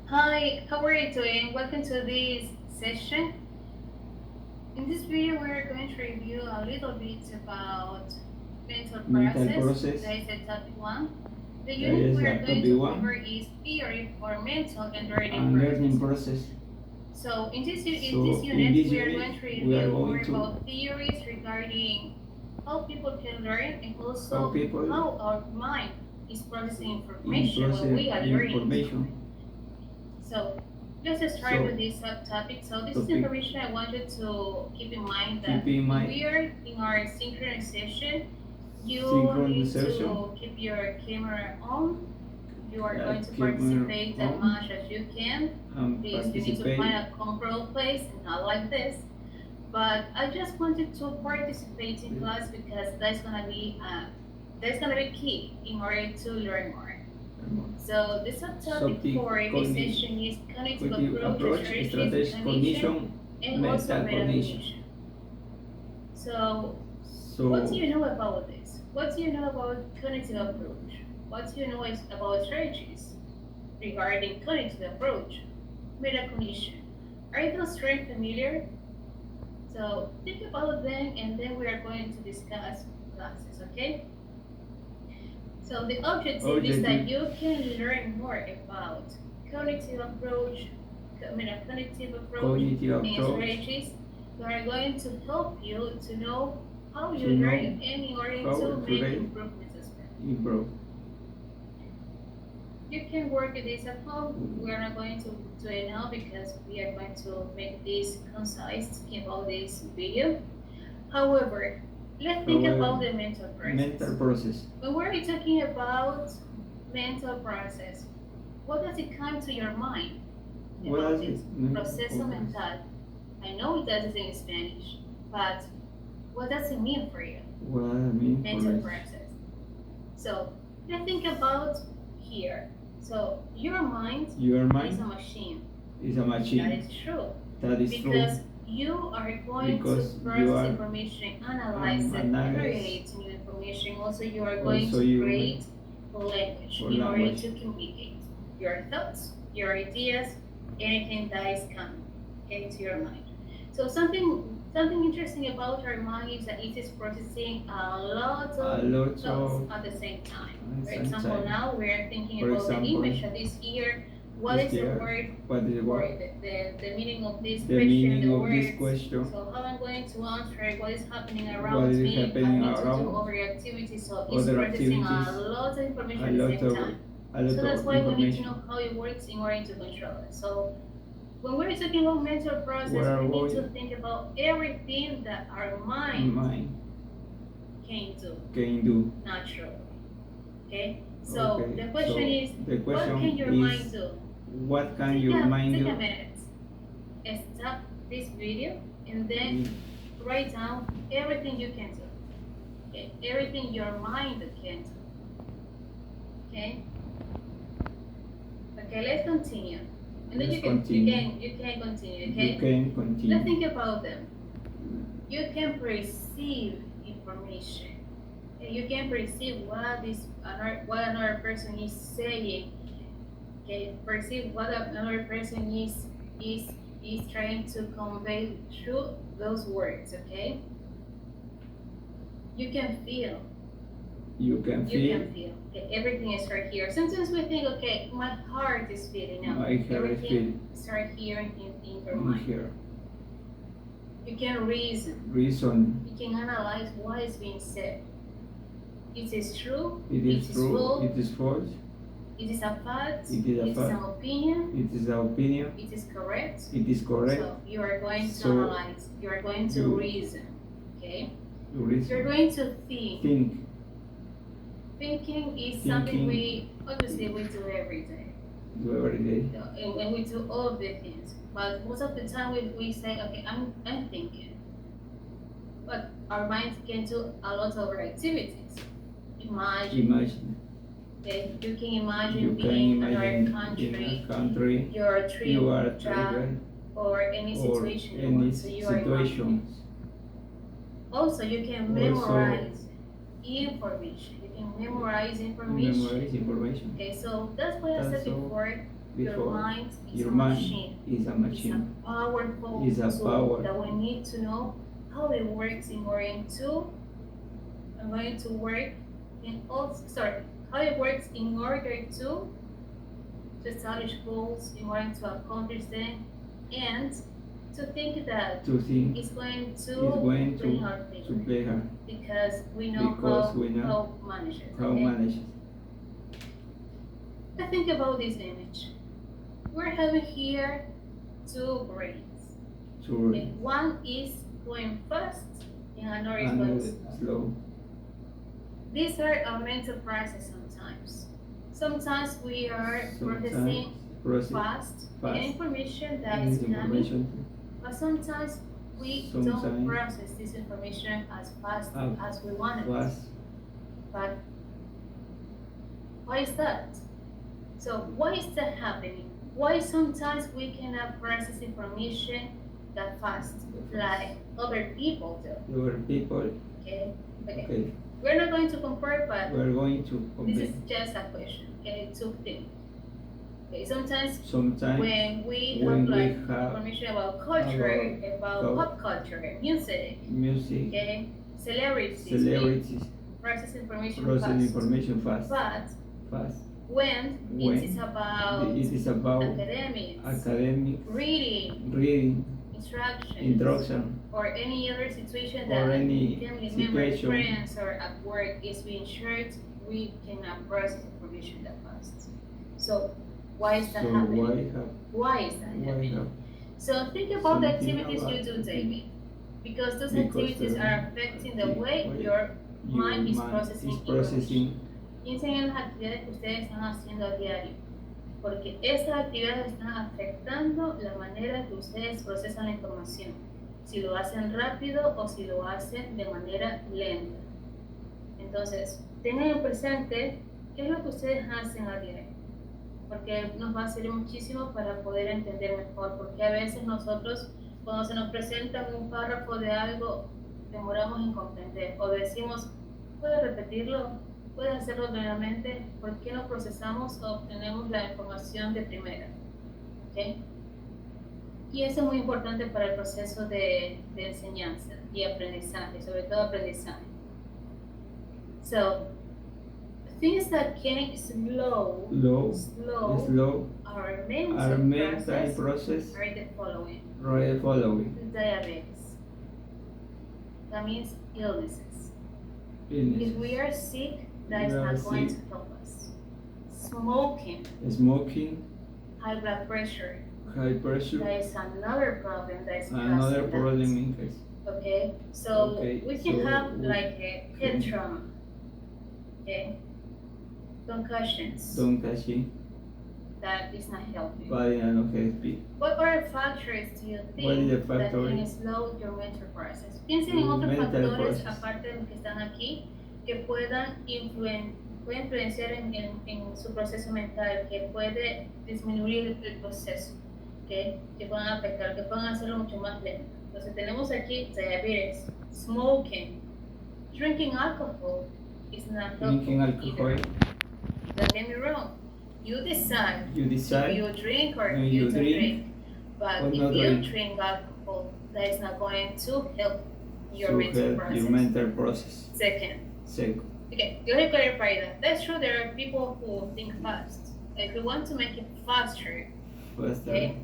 Hi, how are you doing? Welcome to this session. In this video, we're going to review a little bit about mental Mental process. process. That is the topic one. The That unit is we the are going topic to cover one. is theory or mental and learning And learning process. process. So in this So in unit, this we are unit, going to we are review more going to about theories regarding how people can learn and how also people how our mind is processing in information when process we are learning information. something. So let's start So with this subtopic. So this is topic information I want you to keep in mind keep that in when mind we are in our synchronization, you need synchronization. to keep your camera on. You are going to Camera participate as on much as you can. and Please, you need to participate. find a comfortable place and not like this. But I just wanted to participate in class because that's gonna be key in order to learn more. So the subtopic Subject for this session is cognitive cognitive approach, approach, strategies, strategy, cognition, cognition, and also metacognition. metacognition. So what do So you know about this? What do you know about cognitive approach? What do you know about strategies regarding cognitive approach? Metacognition. Are those terms familiar? So think about them and then we are going to discuss classes, okay? So the objective is that objective you can learn more about cognitive approach, cognitive approach, cognitive and approach strategies that are going to help you to know how you to know learn and in order how to to make learn improvements as well. improve. You can work with this at home. We're not going to do it now because we are going to make this concise about this video. However, let's think about However, the mental process. mental process. When we're talking about mental process, what does it come to your mind What about does this? it mean? Proceso mental. I know it does it in Spanish, but what does it mean for you? What does it mean Mental for us? process. So let's think about here. So your mind Your is mind a machine. is a That machine. is true. That is Because true. you are going to Because you process are information, analyze it, analyze. create new information. Also, you are going Also, to you create language for in order language. to communicate your thoughts, your ideas, anything that is coming into your mind. So something interesting about our mind is that it is processing a lot A of lot thoughts of at the same time. at For the same example, time. now we are thinking For about the example, image that is here. What this is the year, word what is the for word? the meaning of this The question, meaning the of this words? question. So how I'm going to answer what is happening What around is me, happening I need to do around other activities. So it's other processing activities. a lot of information A at the lot same of time. a lot So that's of why we need to information. know how it works in order to control it. So when we're talking about mental process, Where we need we to think about everything that our mind mind can do can do. naturally. Okay? So Okay. the question So is, the what question can your mind is, do? what can your mind Take a do? minute. Stop this video and then Mm, write down everything you can do. Okay? Everything your mind can do. Okay? Okay, let's continue. And then Let's you can continue. continue, You okay? can Let's continue. think about them. You can perceive information. And you can perceive what another person is saying. Okay, perceive what another person is trying to convey through those words, okay? You can feel. You can You feel. can feel. Okay, everything is right here. Sometimes we think, okay, my heart is feeling now. My heart is Everything start here in your in mind. here. You can reason. Reason. You can analyze what is being said. It is true. It is true. false. It is false. It is a fact. It is a It is an fact. opinion. It is an opinion. It is correct. It is correct. So you are going to So analyze. You are going to you- reason. Okay. You You're reason. going to think. Think. Thinking is something Thinking. we obviously we do every day. Do every day. And we do all of the things. But most of the time we say, okay, I'm thinking. But our minds can do a lot of other activities. Imagine. Imagine. Okay, you can imagine You can being in another imagine country, in a country your trip, you are job, traveling or any or situation you any want. So you are imagining. situations. Also, you can Also- memorize information. You in memorize information. Memorize information. Okay, so that's what I said That's all. before. Your Before mind is your a mind machine. is a It's machine. a powerful It's a tool power. that we need to know how it works in order to. I'm going to work in all. Sorry, how it works in order to establish goals, in order to accomplish them, and to think that To think it's going is to going bring our to favor play her. because we know Because we know how manage it. How Okay? manages. But think about this image. We're having here two brains. To Okay? One is going fast and another is going and slow. slow. These are our mental process sometimes. Sometimes we are processing Process fast fast information that this is coming, information but sometimes we don't Sometimes process this information as fast as we want it. fast. But why is that? So why is that happening? Why sometimes we cannot process information that fast like other people do? Your people. Okay? Okay. Okay. We're not going to compare, but We're going to this compare. is just a question. Okay, to think. Okay, sometimes Sometimes when we when have we like have information about culture, about about pop culture, music, music, okay, celebrities, we celebrities, process information process fast. information fast. But Fast. when When it is about it is about academics, academic reading, reading, instructions, instruction, or any other situation or that any family members, situation. friends, or at work is being shared, we cannot process information that fast. So why is that So happening? why Why is that have happening? So think about the Something activities you about do daily, because those Because activities the are affecting the way way your your mind is mind processing is information. processing Piensen en las actividades que ustedes están haciendo a diario, porque esas actividades están afectando la manera que ustedes procesan la información, si lo hacen rápido o si lo hacen de manera lenta. Entonces, tengan presente qué es lo que ustedes hacen a diario, porque nos va a servir muchísimo para poder entender mejor, porque a veces nosotros, cuando se nos presenta un párrafo de algo, demoramos en comprender o decimos, ¿puedes repetirlo? ¿Puedes hacerlo nuevamente? ¿Por qué no procesamos o obtenemos la información de primera? ¿Okay? Y eso es muy importante para el proceso de enseñanza y aprendizaje, sobre todo aprendizaje. So, things that can slow our mental process are the following. Diabetes. That means illnesses. If we are sick, that is not going to help us. Smoking, high blood pressure, that is another problem that is causing that. in case. Okay, so Okay, we can so have we like a head can- trauma. Okay, concussions, Don't touch it. that is not healthy. Body and okay. What other factors do you What is the think that factor? can slow your mental process? Piensen en Your otros mental factores process. aparte de los que están aquí que puedan pueden influenciar en su proceso mental, que puede disminuir el proceso, ¿okay? Que puedan afectar, que puedan hacerlo mucho más lento. Entonces tenemos aquí diabetes, smoking, drinking alcohol is not helpful Drinking alcohol. either. Don't get me wrong. You decide You if decide you drink or when you you don't drink drink. But or if not you drink. drink alcohol, that is not going to help your to mental help process. your mental process. Second, Second. okay, let me clarify that. That's true, there are people who think fast. If we want to make it faster, Faster. okay,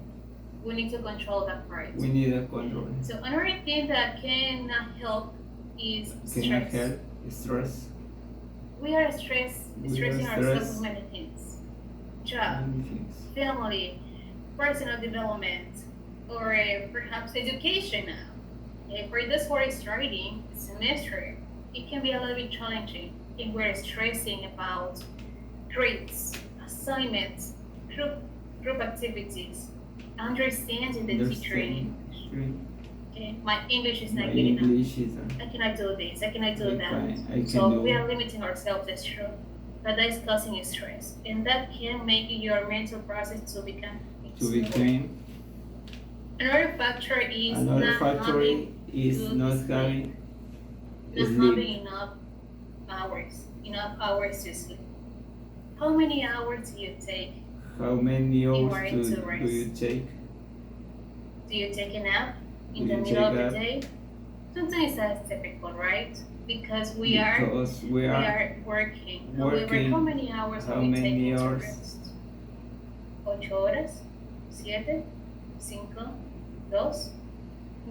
we need to control that part. We need a control. So another thing that cannot help is Cannot stress. help stress. We are stressing ourselves stressed. with many things. Job, Many things. family, personal development, or perhaps education now. For this who are starting semester, it can be a little bit challenging if we're stressing about grades, assignments, group activities, understanding the teacher in English. Okay, my English is My not good enough. English is I cannot do this, I cannot do that. I can So do we are limiting ourselves, that's true. But that is causing stress. And that can make your mental process to become to slow. become. Another factor is Another not factor is good not sleep. having not sleep. having enough hours. enough hours to sleep. How many hours do you take How many in hours order do to you rest? take? Do you take a nap in Do the you middle of take the a- day? Sometimes that's typical, right? Because we are Because we are working. However, how working. many hours How are we many taking to hours? rest? 8 horas, 7, 5, 2.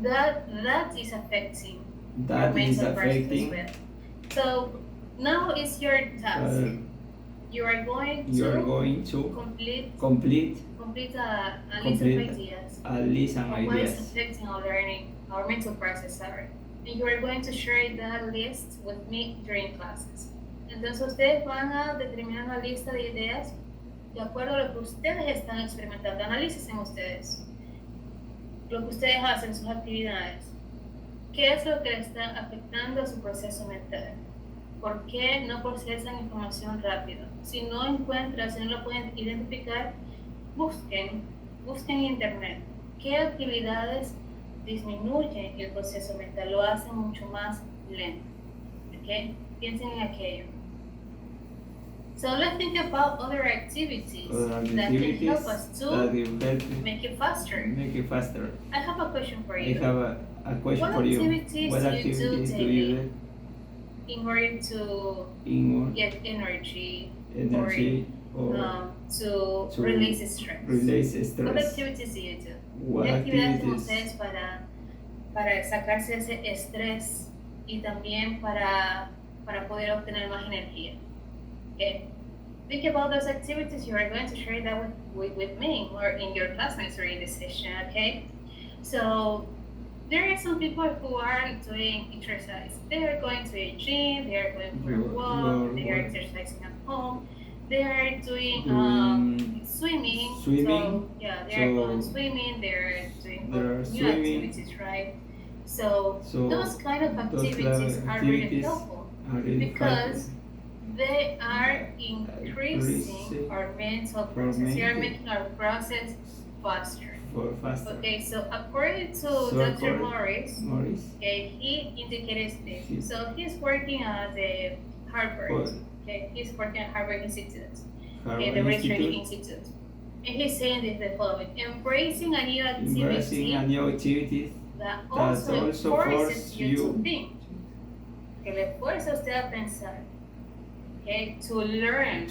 That is affecting your That is mental process as affecting. well. So now is your task. You are going to complete a list of ideas a list of on what is ideas. affecting our learning, our mental process, sorry. And you are going to share that list with me during classes. Entonces ustedes van a determinar una lista de ideas de acuerdo a lo que ustedes están experimentando. Analicen ustedes lo que ustedes hacen, sus actividades. ¿Qué es lo que está afectando a su proceso mental? ¿Por qué no procesan información rápido? Si no encuentran, si no lo pueden identificar, busquen en internet qué actividades disminuyen el proceso mental, lo hacen mucho más lento. ¿Okay? Piensen en aquello. So let's think about other activities that can help us to make it faster. I have a question for you. I have a question What for you. activities What do you activities do do you daily do in order to in get energy energy or to to release stress? release What stress? activities do you do? What ¿Qué actividades hacen activities? ustedes para sacarse ese estrés y también para poder obtener más energía? Okay. Think about those activities. You are going to share that with me or in your classmates during this session, okay? So there are some people who are doing exercise. They are going to a gym, they are going for a walk, they are exercising at home, they are doing swimming. So yeah, they are going swimming, they are doing new activities, right? So those kind of activities are really helpful because they are increasing our mental process. They are making our process faster. Okay, so according to Dr. Morris, okay, he indicated this. So he's working at the Harvard. Okay, he's working at Harvard Institute, okay, the Research Institute. And he's saying this the following: embracing a new activity that also forces you to think. Que le fuerza a usted a pensar. Okay, to learn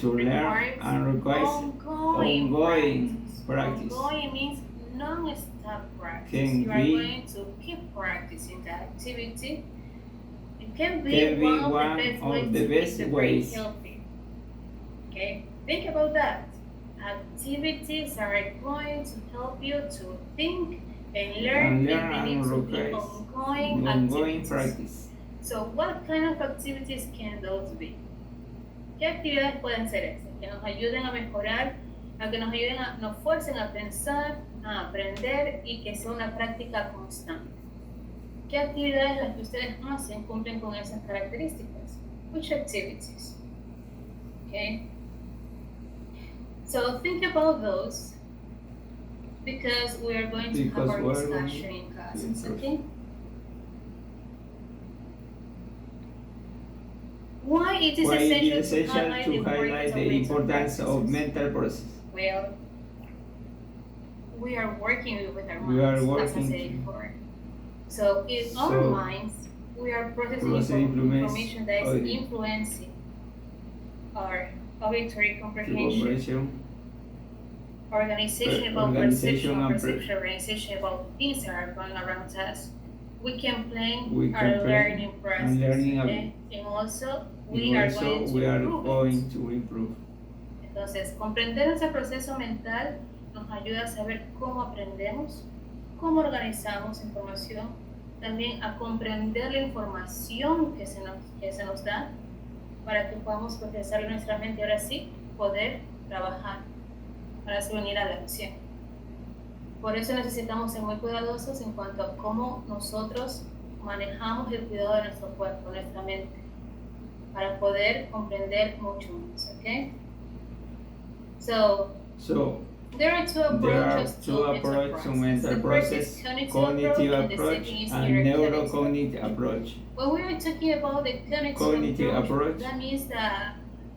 and requires ongoing practice. Ongoing means non-stop practice. You are going to keep practicing that activity. It can be one of the best ways to be healthy. Okay, think about that. Activities are going to help you to think and learn, and they need to be ongoing practice. So what kind of activities can those be? ¿Qué actividades pueden ser esas? Que nos ayuden a mejorar, a que nos ayuden nos fuercen a pensar, a aprender y que sea una práctica constante. ¿Qué actividades las que ustedes hacen cumplen con esas características? Which activities? Okay. So think about those because we are going to have our discussion in classes, okay? Why it is essential to highlight the importance of mental process? Well, we are working with our minds, as I said before. So in our minds, we are processing information that is influencing our auditory comprehension, organization about perception about things that are going around us. We can plan our learning process, okay? And also we are going to improve. Entonces, comprender ese proceso mental nos ayuda a saber cómo aprendemos, cómo organizamos información, también a comprender la información que se nos da para que podamos procesar en nuestra mente y ahora sí poder trabajar para así venir a la acción. Por eso necesitamos ser muy cuidadosos en cuanto a cómo nosotros manejamos el cuidado de nuestro cuerpo, nuestra mente, para poder comprender mucho más, ¿ok? So There are two There are approaches two to mental approaches to process. mental The first is process, cognitive cognitive approach, and the approach second is and neurocognitive. neurocognitive approach. When we are talking about the Cognitive approach that means that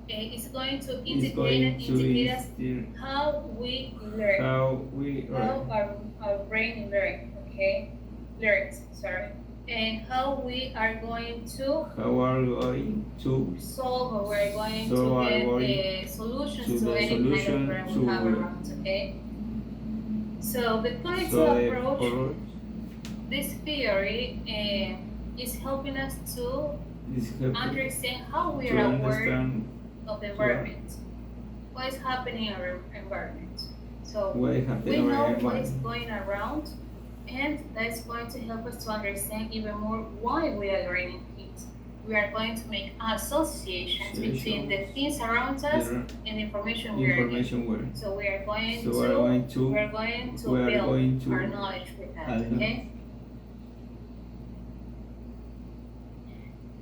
it's going to is going to indicate us indicate how we learn, how we how learn, our brain learns, sorry, and how we are going to how are going to solve or we're going So to are get going the solutions to to the any kind of solution problem we have to- around, okay? So the cognitive so the approach, approach this theory is helping us to is helping understand how we to are aware understand of the environment, what is happening in our environment. So what we happened in know our what is environment. going around, and that's going to help us to understand even more why we are learning things. We are going to make associations between the things around us The and the information we are getting. information where So we are going So to we are going to we're going to we are build going to our knowledge with that, add okay?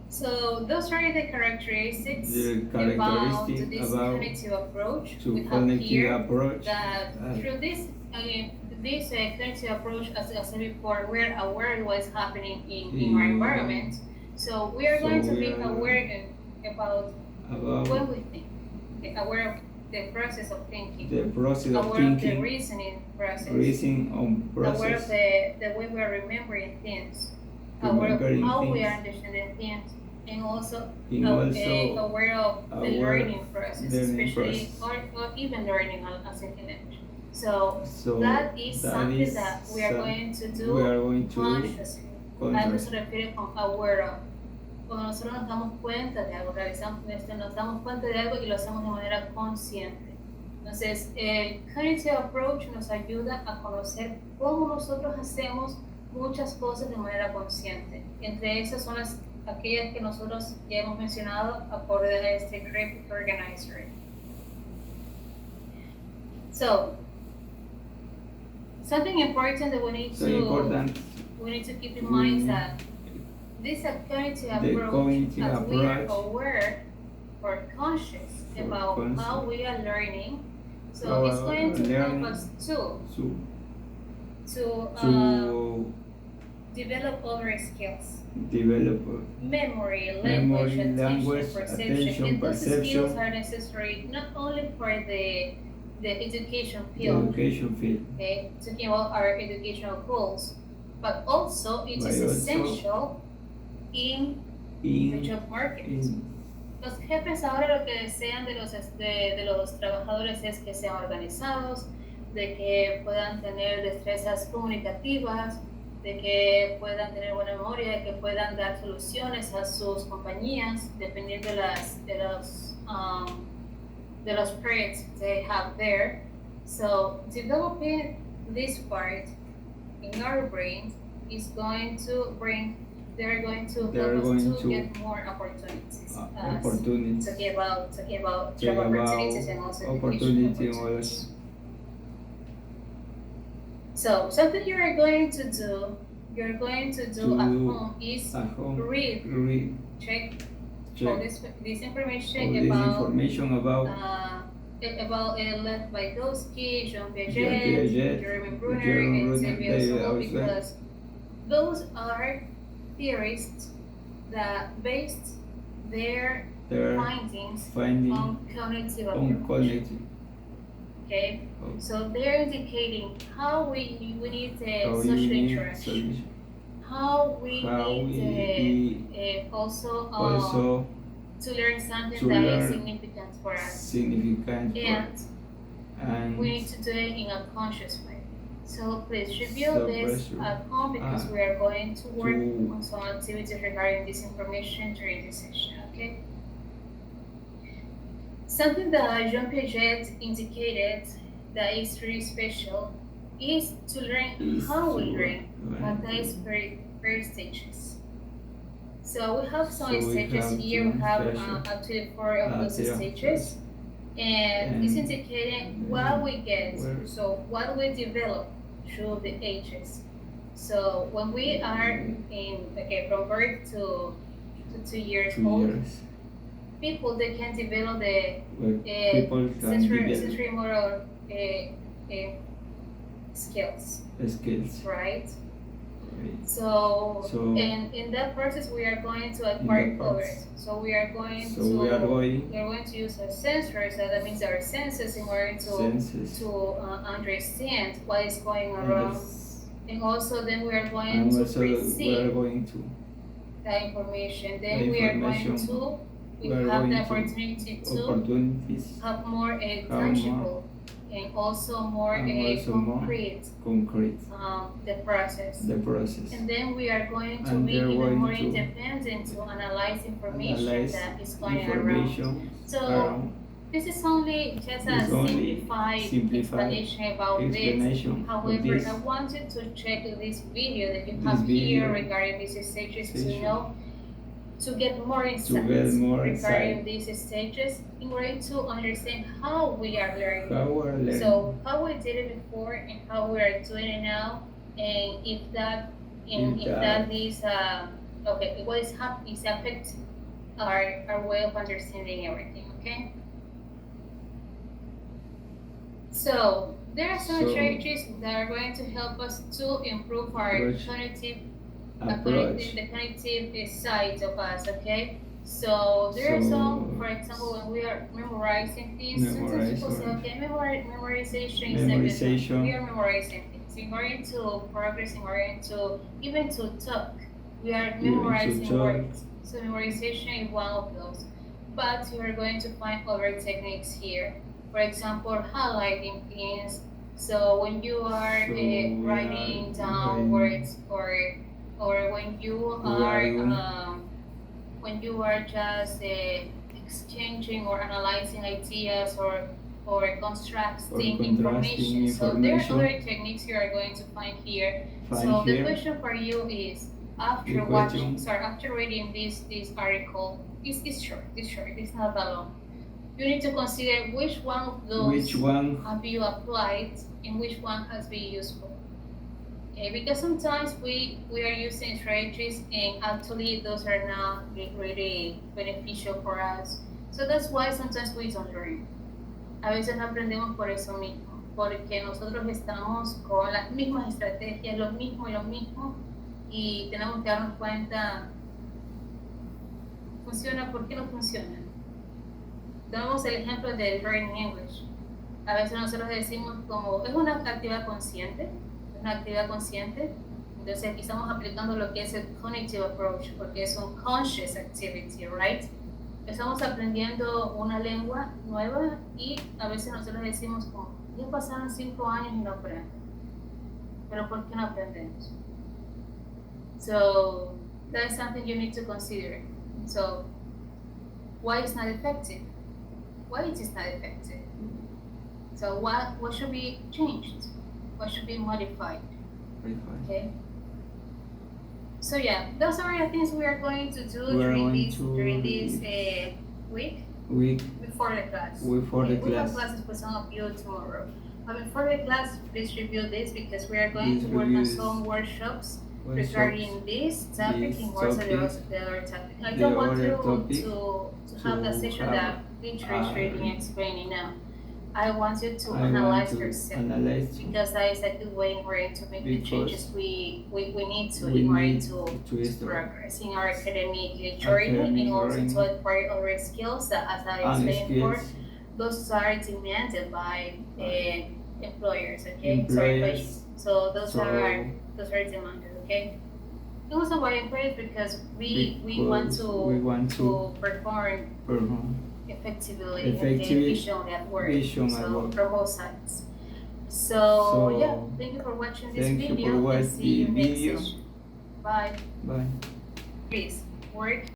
So those are the characteristics the about characteristic this about cognitive approach. to We have cognitive here approach that through this cognitive approach, as I said before, we're aware of what's happening in our environment. So we are So going to we be are aware about about what we think, aware of the process of thinking, the process of aware of the thinking, reasoning process, reasoning on aware of process, the way we are remembering things, aware of remembering how we things, are understanding things, and also and also aware of the aware learning process, learning especially process. or even learning a second language. So So that is something that we are some- going to we do are going to consciously. A eso se conscious. refiere con aware of. Cuando nosotros nos damos cuenta de algo, nos damos cuenta de algo y lo hacemos de manera consciente. Entonces, el cognitive approach nos ayuda a conocer cómo nosotros hacemos muchas cosas de manera consciente. Entre esas son aquellas que nosotros ya hemos mencionado acorde a este Great Organizer. So, something important that we need to keep in mind is that this cognitive approach, as we are aware or conscious about how we are learning, so it's going to help us to develop other skills. Develop Memory, language, language, attention, attention, and those perception. skills are necessary not only for the education the field, education field, okay, talking about our educational goals, but also it is essential in the job market. Los jefes ahora lo que desean de los trabajadores es que sean organizados, de que puedan tener destrezas comunicativas, de que puedan tener buena memoria, de que puedan dar soluciones a sus compañías dependiendo de los projects they have there. So developing this part in our brain is going to bring, they're going to help us to get more opportunities. Talking about job opportunities and also education opportunities. So something you're going to do at home is read, check all this information about Lev Vygotsky, Jean Piaget, Jeremy Brunner, and Sylvia Solo, because those are theorists that based their findings on cognitive approach. Okay, so they're indicating how we need social interaction, how we need also to learn something that is significant for us, and we need to do it in a conscious way. So please review this at home because we are going to work on some activities regarding this information during this session, okay? Something that Jean Piaget indicated that is really special is to learn how we learn, but that is very stages. So we have some stages here, we have up to 4 of those stages, and it's indicating what we get, so what we develop through the ages. So when we are from birth to 2 years old, people they can develop the sensory motor skills, skills. right? Right. So, So and in that process, we are going to in acquire that colors. process, So we are going so to we are going to use our sensors. So that means our senses in order senses to understand what is going around. And also, then we are going and to also we are receive going to that information. Then the we are going information. to we We are have the going to opportunity to opportunities have more have tangible and also more and also more concrete concrete the process. the process. And then we are going to And be they're even going more to independent to analyze information analyze that is going around. information So around. this is only just a This only simplified explanation about this. explanation of However, this I wanted to check this video that you This have here video regarding these stages to station. know, to get more to insights get more regarding insight these stages in order to understand how we are learning. how we are learning. So how we did it before and how we are doing it now, and if that is okay, what is affect our way of understanding everything. Okay. So there are some So- strategies that are going to help us to improve our Approach. cognitive Approach. the cognitive side of us, okay? So there are some, for example, when we are memorizing things, sometimes people say, okay, memorization is Memorization. we are memorizing things. In order to progress, in order to even to talk, we are Even to memorizing talk. words. So memorization is one of those. But you are going to find other techniques here. For example, highlighting things. So when you are So we writing are down writing- words, or when you are just exchanging or analyzing ideas or constructing information. So there are other techniques you are going to find here. Find So the here. question for you is, after The question- after reading this article, it's short, it's not that long. You need to consider which one of those Which one have you applied and which one has been useful. Okay, because sometimes we are using strategies and actually those are not really beneficial for us. So that's why sometimes we don't learn. A veces no aprendemos por eso mismo, porque nosotros estamos con las mismas estrategias, lo mismo y tenemos que darnos cuenta, ¿funciona? ¿Por qué no funciona? Tomamos el ejemplo del Learning English. A veces nosotros decimos como, es una actividad consciente, entonces aquí estamos aplicando lo que es el cognitive approach, porque es un conscious activity, right? Estamos aprendiendo una lengua nueva y a veces nosotros decimos como, ya pasaron 5 años y no aprendo. Pero ¿por qué no aprendemos? So that's something you need to consider. So why it's not effective? Why it is not effective? So what should be changed? What should be modified? Okay. So yeah, those are the things we are going to do during this week before the class. We have classes for some of you tomorrow. But before the class, please review this because we are going to work on some workshops regarding this topic and also the other topic. I don't want to have the session that teacher is reading and explaining now. I want you to analyze yourself because that is a good way in order to make the changes we need to in order to progress in our academic journey and also to acquire other skills that, as I explained before, those are demanded by employers, okay? So those are demanded, okay? And also by employers because we want to perform effectively and efficiently at work. So from both sides. So yeah, thank you for watching this video and see you next session. Bye. Bye. Please work.